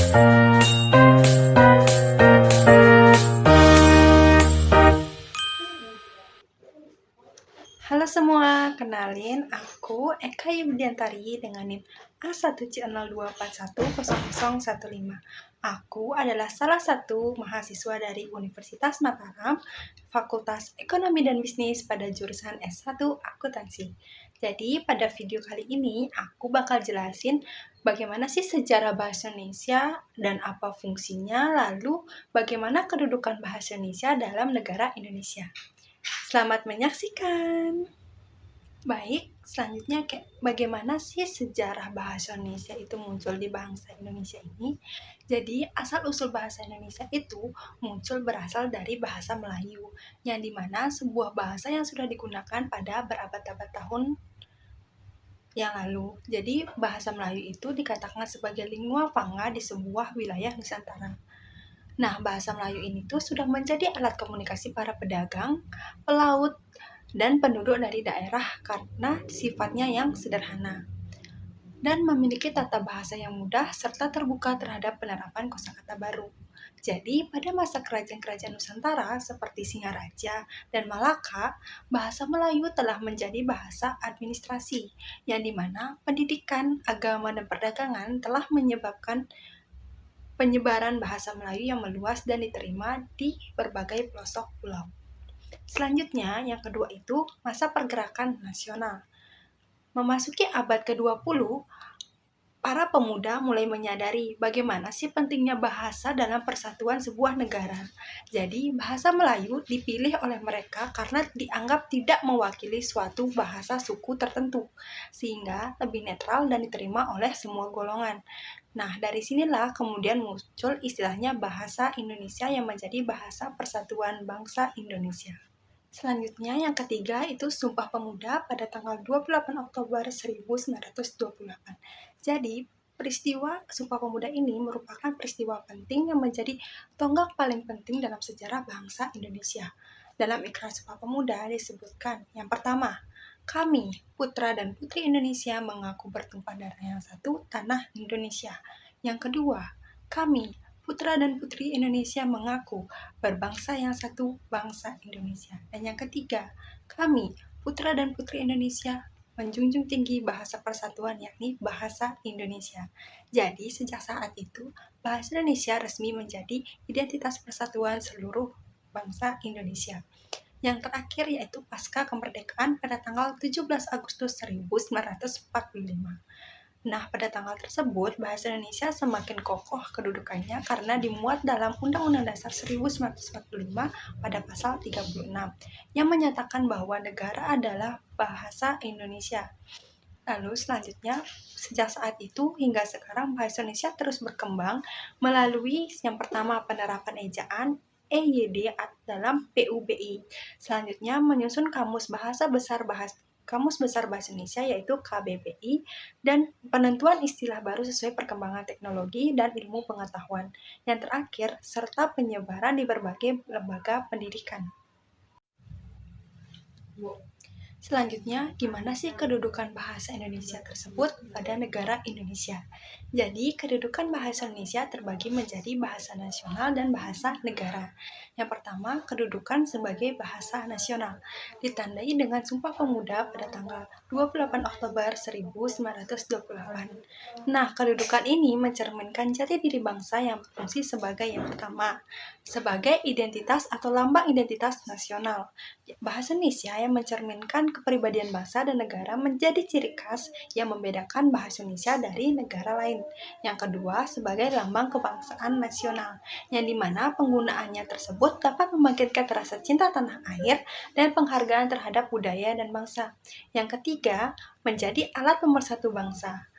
Halo semua, kenalin aku Eka Yudiantari dengan NIM A1C02410015. Aku adalah salah satu mahasiswa dari Universitas Mataram, Fakultas Ekonomi dan Bisnis pada jurusan S1 Akuntansi. Jadi pada video kali ini aku bakal jelasin bagaimana sih sejarah bahasa Indonesia dan apa fungsinya, lalu bagaimana kedudukan bahasa Indonesia dalam negara Indonesia. Selamat menyaksikan. Baik, selanjutnya bagaimana sih sejarah bahasa Indonesia itu muncul di bangsa Indonesia ini? Jadi, asal-usul bahasa Indonesia itu muncul berasal dari bahasa Melayu, yang dimana sebuah bahasa yang sudah digunakan pada berabad-abad tahun yang lalu. Jadi, bahasa Melayu itu dikatakan sebagai lingua franca di sebuah wilayah Nusantara. Nah, bahasa Melayu ini tuh sudah menjadi alat komunikasi para pedagang, pelaut, dan penduduk dari daerah karena sifatnya yang sederhana dan memiliki tata bahasa yang mudah serta terbuka terhadap penerapan kosakata baru. Jadi, pada masa kerajaan-kerajaan Nusantara seperti Singaraja dan Malaka, bahasa Melayu telah menjadi bahasa administrasi, yang dimana pendidikan, agama, dan perdagangan telah menyebabkan penyebaran bahasa Melayu yang meluas dan diterima di berbagai pelosok pulau. Selanjutnya, yang kedua itu masa pergerakan nasional. Memasuki abad ke-20, para pemuda mulai menyadari bagaimana sih pentingnya bahasa dalam persatuan sebuah negara. Jadi, bahasa Melayu dipilih oleh mereka karena dianggap tidak mewakili suatu bahasa suku tertentu, sehingga lebih netral dan diterima oleh semua golongan. Nah, dari sinilah kemudian muncul istilahnya bahasa Indonesia yang menjadi bahasa persatuan bangsa Indonesia. Selanjutnya, yang ketiga itu Sumpah Pemuda pada tanggal 28 Oktober 1928. Jadi, peristiwa Sumpah Pemuda ini merupakan peristiwa penting yang menjadi tonggak paling penting dalam sejarah bangsa Indonesia. Dalam Ikrar Sumpah Pemuda disebutkan, yang pertama, kami, putra dan putri Indonesia, mengaku bertumpah darah yang satu, tanah Indonesia. Yang kedua, kami, putra dan putri Indonesia, mengaku berbangsa yang satu, bangsa Indonesia. Dan yang ketiga, kami, putra dan putri Indonesia, menjunjung tinggi bahasa persatuan, yakni bahasa Indonesia. Jadi, sejak saat itu, bahasa Indonesia resmi menjadi identitas persatuan seluruh bangsa Indonesia. Yang terakhir yaitu pasca kemerdekaan pada tanggal 17 Agustus 1945. Nah, pada tanggal tersebut, bahasa Indonesia semakin kokoh kedudukannya karena dimuat dalam Undang-Undang Dasar 1945 pada pasal 36, yang menyatakan bahwa negara adalah bahasa Indonesia. Lalu selanjutnya, sejak saat itu hingga sekarang bahasa Indonesia terus berkembang melalui yang pertama penerapan ejaan EYD dalam PUBI. Selanjutnya menyusun Kamus Besar Bahasa Indonesia yaitu KBBI dan penentuan istilah baru sesuai perkembangan teknologi dan ilmu pengetahuan. Yang terakhir, serta penyebaran di berbagai lembaga pendidikan. Selanjutnya, gimana sih kedudukan bahasa Indonesia tersebut pada negara Indonesia? Jadi, kedudukan bahasa Indonesia terbagi menjadi bahasa nasional dan bahasa negara. Yang pertama, kedudukan sebagai bahasa nasional, ditandai dengan Sumpah Pemuda pada tanggal 28 Oktober 1928. Nah, kedudukan ini mencerminkan jati diri bangsa yang berfungsi sebagai yang pertama, sebagai identitas atau lambang identitas nasional. Bahasa Indonesia yang mencerminkan kepribadian bangsa dan negara menjadi ciri khas yang membedakan bahasa Indonesia dari negara lain. Yang kedua, sebagai lambang kebangsaan nasional, yang dimana penggunaannya tersebut dapat membangkitkan rasa cinta tanah air dan penghargaan terhadap budaya dan bangsa. Yang ketiga, menjadi alat pemersatu bangsa.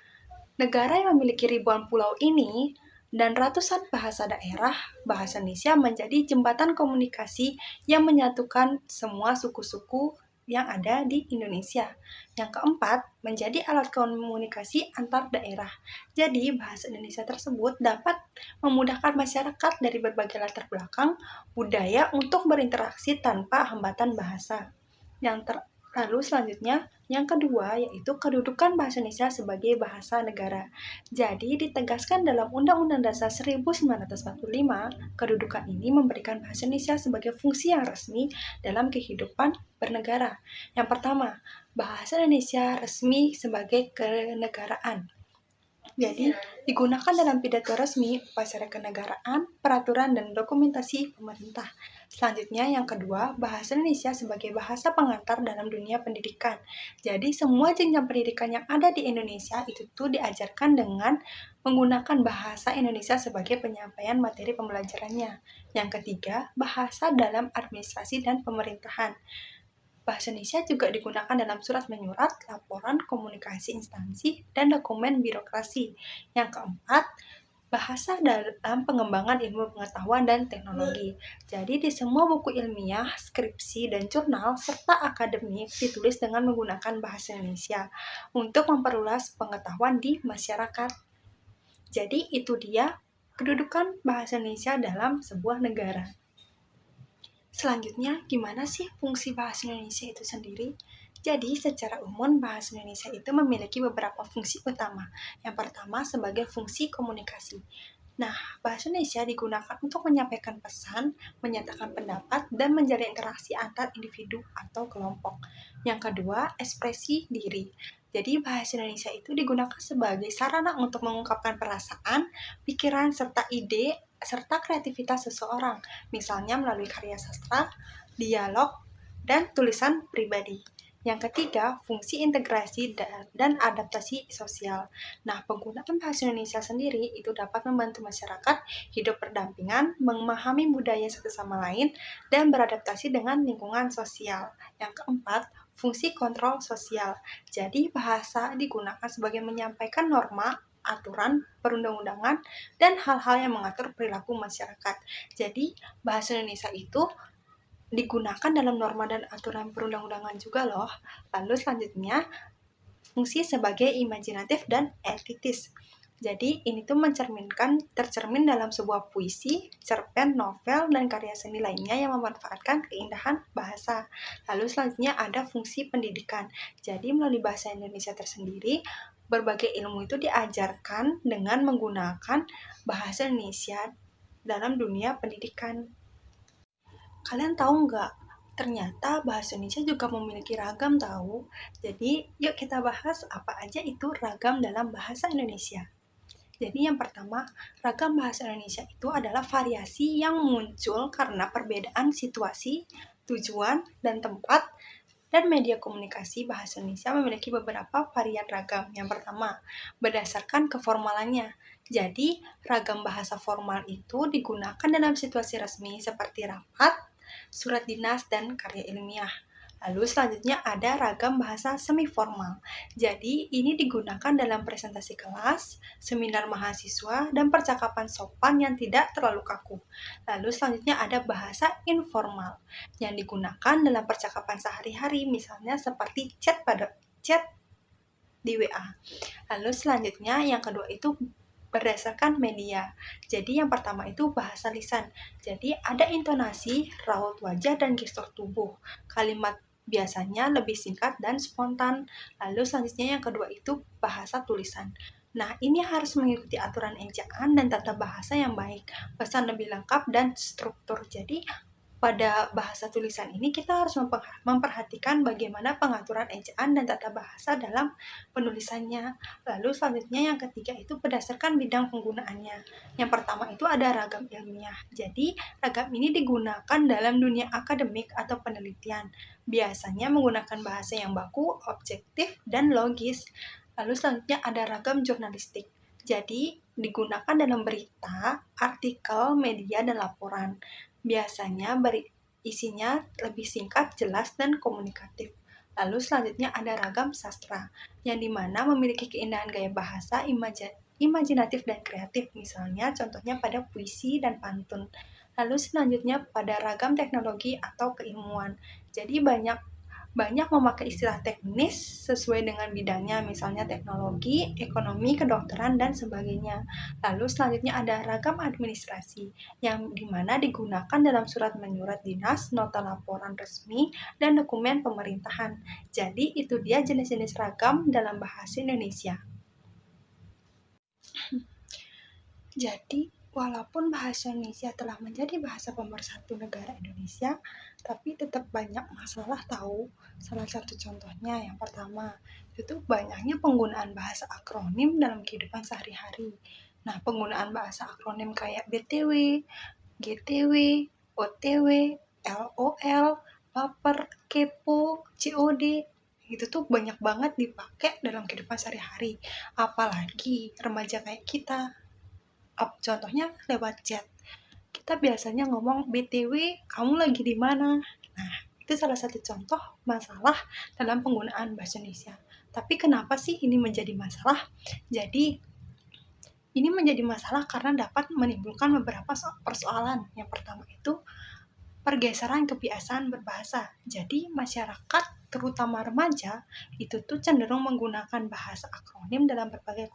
Negara yang memiliki ribuan pulau ini dan ratusan bahasa daerah, bahasa Indonesia menjadi jembatan komunikasi yang menyatukan semua suku-suku yang ada di Indonesia. Yang keempat, menjadi alat komunikasi antar daerah. Jadi, bahasa Indonesia tersebut dapat memudahkan masyarakat dari berbagai latar belakang budaya untuk berinteraksi tanpa hambatan bahasa. Yang Lalu selanjutnya, yang kedua yaitu kedudukan bahasa Indonesia sebagai bahasa negara. Jadi ditegaskan dalam Undang-Undang Dasar 1945, kedudukan ini memberikan bahasa Indonesia sebagai fungsi yang resmi dalam kehidupan bernegara. Yang pertama, bahasa Indonesia resmi sebagai kenegaraan. Jadi, digunakan dalam pidato resmi, upacara kenegaraan, peraturan, dan dokumentasi pemerintah. Selanjutnya, yang kedua, bahasa Indonesia sebagai bahasa pengantar dalam dunia pendidikan. Jadi, semua jenjang pendidikan yang ada di Indonesia itu tuh diajarkan dengan menggunakan bahasa Indonesia sebagai penyampaian materi pembelajarannya. Yang ketiga, bahasa dalam administrasi dan pemerintahan. Bahasa Indonesia juga digunakan dalam surat menyurat, laporan, komunikasi instansi, dan dokumen birokrasi. Yang keempat, bahasa dalam pengembangan ilmu pengetahuan dan teknologi. Jadi di semua buku ilmiah, skripsi, dan jurnal, serta akademik ditulis dengan menggunakan bahasa Indonesia untuk memperluas pengetahuan di masyarakat. Jadi itu dia kedudukan bahasa Indonesia dalam sebuah negara. Selanjutnya, gimana sih fungsi bahasa Indonesia itu sendiri? Jadi, secara umum bahasa Indonesia itu memiliki beberapa fungsi utama. Yang pertama, sebagai fungsi komunikasi. Nah, bahasa Indonesia digunakan untuk menyampaikan pesan, menyatakan pendapat, dan menjalin interaksi antar individu atau kelompok. Yang kedua, ekspresi diri. Jadi, bahasa Indonesia itu digunakan sebagai sarana untuk mengungkapkan perasaan, pikiran, serta ide, serta kreativitas seseorang, misalnya melalui karya sastra, dialog, dan tulisan pribadi. Yang ketiga, fungsi integrasi dan adaptasi sosial. Nah, penggunaan bahasa Indonesia sendiri itu dapat membantu masyarakat hidup berdampingan, memahami budaya satu sama lain, dan beradaptasi dengan lingkungan sosial. Yang keempat, fungsi kontrol sosial. Jadi, bahasa digunakan sebagai menyampaikan norma, aturan, perundang-undangan, dan hal-hal yang mengatur perilaku masyarakat. Jadi, bahasa Indonesia itu digunakan dalam norma dan aturan perundang-undangan juga loh. Lalu selanjutnya, fungsi sebagai imajinatif dan elitis. Jadi ini tuh tercermin dalam sebuah puisi, cerpen, novel, dan karya seni lainnya yang memanfaatkan keindahan bahasa. Lalu selanjutnya ada fungsi pendidikan. Jadi melalui bahasa Indonesia tersendiri, berbagai ilmu itu diajarkan dengan menggunakan bahasa Indonesia dalam dunia pendidikan. Kalian tahu nggak? Ternyata bahasa Indonesia juga memiliki ragam tahu. Jadi, yuk kita bahas apa aja itu ragam dalam bahasa Indonesia. Jadi yang pertama, ragam bahasa Indonesia itu adalah variasi yang muncul karena perbedaan situasi, tujuan, dan tempat, dan media komunikasi bahasa Indonesia memiliki beberapa varian ragam. Yang pertama, berdasarkan keformalannya. Jadi, ragam bahasa formal itu digunakan dalam situasi resmi seperti rapat, surat dinas, dan karya ilmiah. Lalu selanjutnya ada ragam bahasa semi-formal. Jadi ini digunakan dalam presentasi kelas, seminar mahasiswa, dan percakapan sopan yang tidak terlalu kaku. Lalu selanjutnya ada bahasa informal yang digunakan dalam percakapan sehari-hari, misalnya seperti chat di WA. Lalu selanjutnya yang kedua itu berdasarkan media. Jadi yang pertama itu bahasa lisan. Jadi ada intonasi, raut wajah, dan gestur tubuh. Kalimat biasanya lebih singkat dan spontan. Lalu selanjutnya yang kedua itu bahasa tulisan. Nah, ini harus mengikuti aturan ejaan dan tata bahasa yang baik, pesan lebih lengkap, dan struktur. Jadi, pada bahasa tulisan ini kita harus memperhatikan bagaimana pengaturan ejaan dan tata bahasa dalam penulisannya. Lalu selanjutnya yang ketiga itu berdasarkan bidang penggunaannya. Yang pertama itu ada ragam ilmiah. Jadi ragam ini digunakan dalam dunia akademik atau penelitian. Biasanya menggunakan bahasa yang baku, objektif, dan logis. Lalu selanjutnya ada ragam jurnalistik. Jadi digunakan dalam berita, artikel, media, dan laporan. Biasanya isinya lebih singkat, jelas, dan komunikatif. Lalu selanjutnya ada ragam sastra, yang dimana memiliki keindahan gaya bahasa, imajinatif, dan kreatif. Misalnya contohnya pada puisi dan pantun. Lalu selanjutnya pada ragam teknologi atau keilmuan. Jadi banyak banyak memakai istilah teknis sesuai dengan bidangnya, misalnya teknologi, ekonomi, kedokteran, dan sebagainya. Lalu selanjutnya ada ragam administrasi, yang dimana digunakan dalam surat menyurat dinas, nota laporan resmi, dan dokumen pemerintahan. Jadi itu dia jenis-jenis ragam dalam bahasa Indonesia. Jadi, walaupun bahasa Indonesia telah menjadi bahasa pemersatu negara Indonesia, tapi tetap banyak masalah tahu. Salah satu contohnya yang pertama, itu banyaknya penggunaan bahasa akronim dalam kehidupan sehari-hari. Nah, penggunaan bahasa akronim kayak BTW, GTW, OTW, LOL, baper, kepo, COD, itu tuh banyak banget dipakai dalam kehidupan sehari-hari. Apalagi remaja kayak kita. Contohnya lewat chat. Kita biasanya ngomong BTW, kamu lagi di mana? Nah, itu salah satu contoh masalah dalam penggunaan bahasa Indonesia. Tapi kenapa sih ini menjadi masalah? Jadi, ini menjadi masalah karena dapat menimbulkan beberapa persoalan. Yang pertama itu pergeseran kebiasaan berbahasa. Jadi masyarakat, terutama remaja, itu tuh cenderung menggunakan bahasa akronim dalam berbagai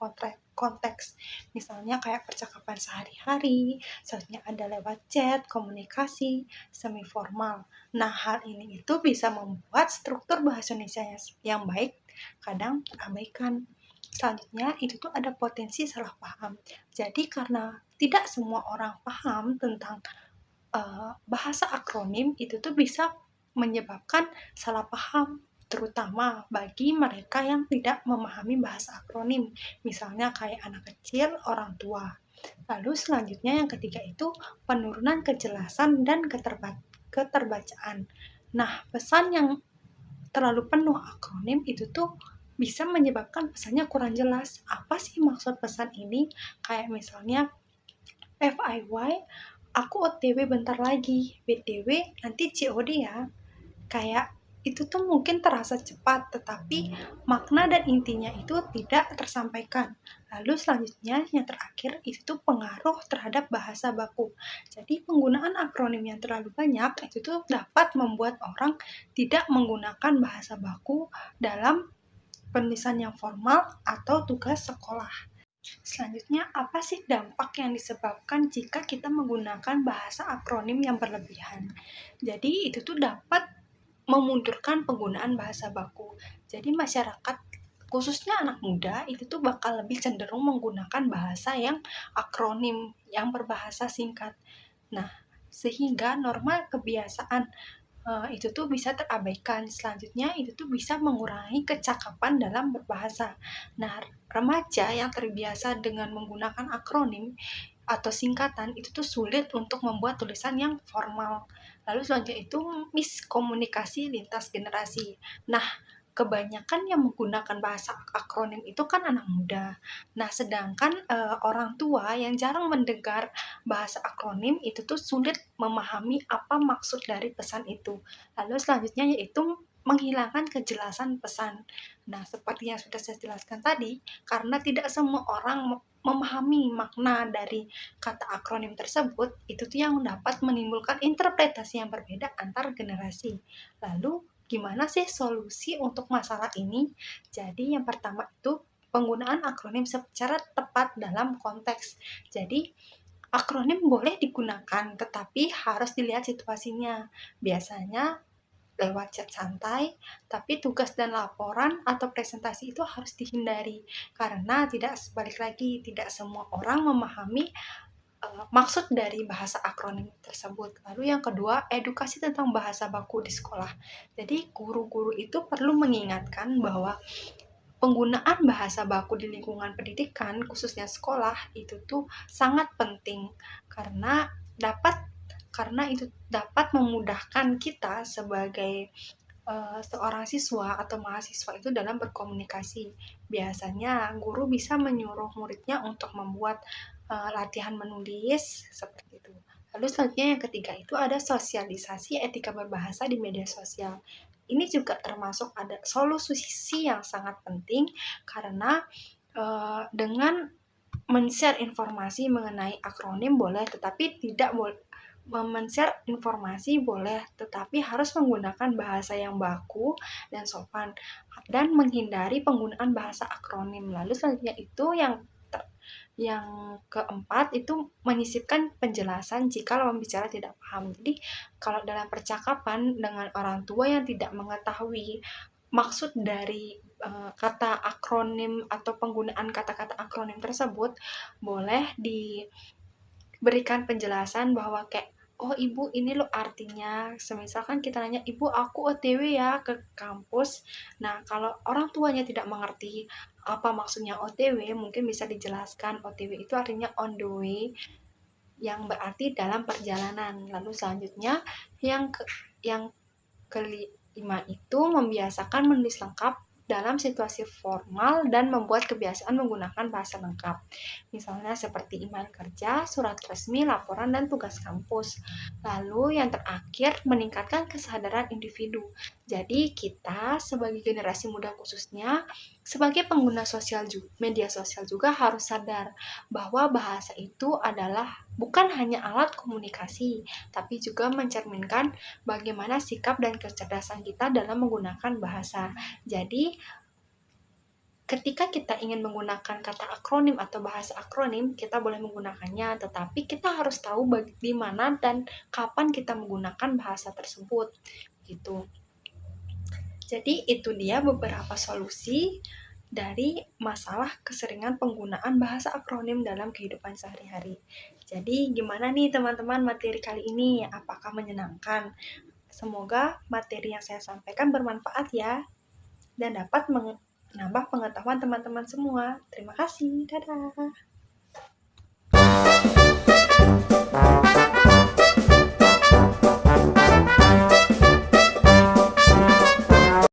konteks. Misalnya kayak percakapan sehari-hari, selanjutnya ada lewat chat, komunikasi, semi formal. Nah, hal ini itu bisa membuat struktur bahasa Indonesia yang baik kadang terabaikan. Selanjutnya itu tuh ada potensi salah paham. Jadi karena tidak semua orang paham tentang bahasa akronim, itu tuh bisa menyebabkan salah paham, terutama bagi mereka yang tidak memahami bahasa akronim, misalnya kayak anak kecil, orang tua. Lalu selanjutnya yang ketiga itu penurunan kejelasan dan keterbacaan. Nah, pesan yang terlalu penuh akronim itu tuh bisa menyebabkan pesannya kurang jelas. Apa sih maksud pesan ini? Kayak misalnya FIY, aku OTW bentar lagi, BTW nanti COD ya. Kayak itu tuh mungkin terasa cepat, tetapi makna dan intinya itu tidak tersampaikan. Lalu selanjutnya yang terakhir itu tuh pengaruh terhadap bahasa baku. Jadi penggunaan akronim yang terlalu banyak itu tuh dapat membuat orang tidak menggunakan bahasa baku dalam penulisan yang formal atau tugas sekolah. Selanjutnya, apa sih dampak yang disebabkan jika kita menggunakan bahasa akronim yang berlebihan? Jadi, itu tuh dapat memundurkan penggunaan bahasa baku. Jadi, masyarakat, khususnya anak muda, itu tuh bakal lebih cenderung menggunakan bahasa yang akronim, yang berbahasa singkat. Nah, sehingga norma kebiasaan itu tuh bisa terabaikan. Selanjutnya itu tuh bisa mengurangi kecakapan dalam berbahasa. Nah, remaja yang terbiasa dengan menggunakan akronim atau singkatan itu tuh sulit untuk membuat tulisan yang formal. Lalu selanjutnya itu miskomunikasi lintas generasi. Nah, kebanyakan yang menggunakan bahasa akronim itu kan anak muda. Nah, sedangkan orang tua yang jarang mendengar bahasa akronim itu tuh sulit memahami apa maksud dari pesan itu. Lalu selanjutnya yaitu menghilangkan kejelasan pesan. Nah, seperti yang sudah saya jelaskan tadi, karena tidak semua orang memahami makna dari kata akronim tersebut, itu tuh yang dapat menimbulkan interpretasi yang berbeda antar generasi. Lalu, gimana sih solusi untuk masalah ini? Jadi, yang pertama itu penggunaan akronim secara tepat dalam konteks. Jadi, akronim boleh digunakan, tetapi harus dilihat situasinya. Biasanya lewat chat santai, tapi tugas dan laporan atau presentasi itu harus dihindari, karena sebalik lagi, tidak semua orang memahami maksud dari bahasa akronim tersebut. Lalu yang kedua, edukasi tentang bahasa baku di sekolah. Jadi guru-guru itu perlu mengingatkan bahwa penggunaan bahasa baku di lingkungan pendidikan, khususnya sekolah, itu tuh sangat penting karena itu dapat memudahkan kita sebagai seorang siswa atau mahasiswa itu dalam berkomunikasi. Biasanya guru bisa menyuruh muridnya untuk membuat latihan menulis seperti itu. Lalu selanjutnya yang ketiga itu ada sosialisasi etika berbahasa di media sosial. Ini juga termasuk ada solusi yang sangat penting karena dengan men-share informasi mengenai akronim boleh, tetapi tidak men-share informasi boleh, tetapi harus menggunakan bahasa yang baku dan sopan, dan menghindari penggunaan bahasa akronim. Lalu selanjutnya itu yang keempat itu menyisipkan penjelasan jika lawan bicara tidak paham. Jadi kalau dalam percakapan dengan orang tua yang tidak mengetahui maksud dari kata akronim atau penggunaan kata-kata akronim tersebut, boleh diberikan penjelasan bahwa kayak, oh ibu ini loh artinya, semisalkan kita nanya, ibu aku OTW ya ke kampus. Nah kalau orang tuanya tidak mengerti apa maksudnya OTW, mungkin bisa dijelaskan OTW itu artinya on the way, yang berarti dalam perjalanan. Lalu selanjutnya yang kelima itu membiasakan menulis lengkap dalam situasi formal dan membuat kebiasaan menggunakan bahasa lengkap. Misalnya seperti email kerja, surat resmi, laporan, dan tugas kampus. Lalu yang terakhir, meningkatkan kesadaran individu. Jadi kita sebagai generasi muda khususnya, sebagai pengguna media sosial juga harus sadar bahwa bahasa itu adalah bukan hanya alat komunikasi, tapi juga mencerminkan bagaimana sikap dan kecerdasan kita dalam menggunakan bahasa. Jadi, ketika kita ingin menggunakan kata akronim atau bahasa akronim, kita boleh menggunakannya, tetapi kita harus tahu di mana dan kapan kita menggunakan bahasa tersebut. Gitu. Jadi, itu dia beberapa solusi dari masalah keseringan penggunaan bahasa akronim dalam kehidupan sehari-hari. Jadi, gimana nih teman-teman materi kali ini? Apakah menyenangkan? Semoga materi yang saya sampaikan bermanfaat ya, dan dapat menambah pengetahuan teman-teman semua. Terima kasih, dadah.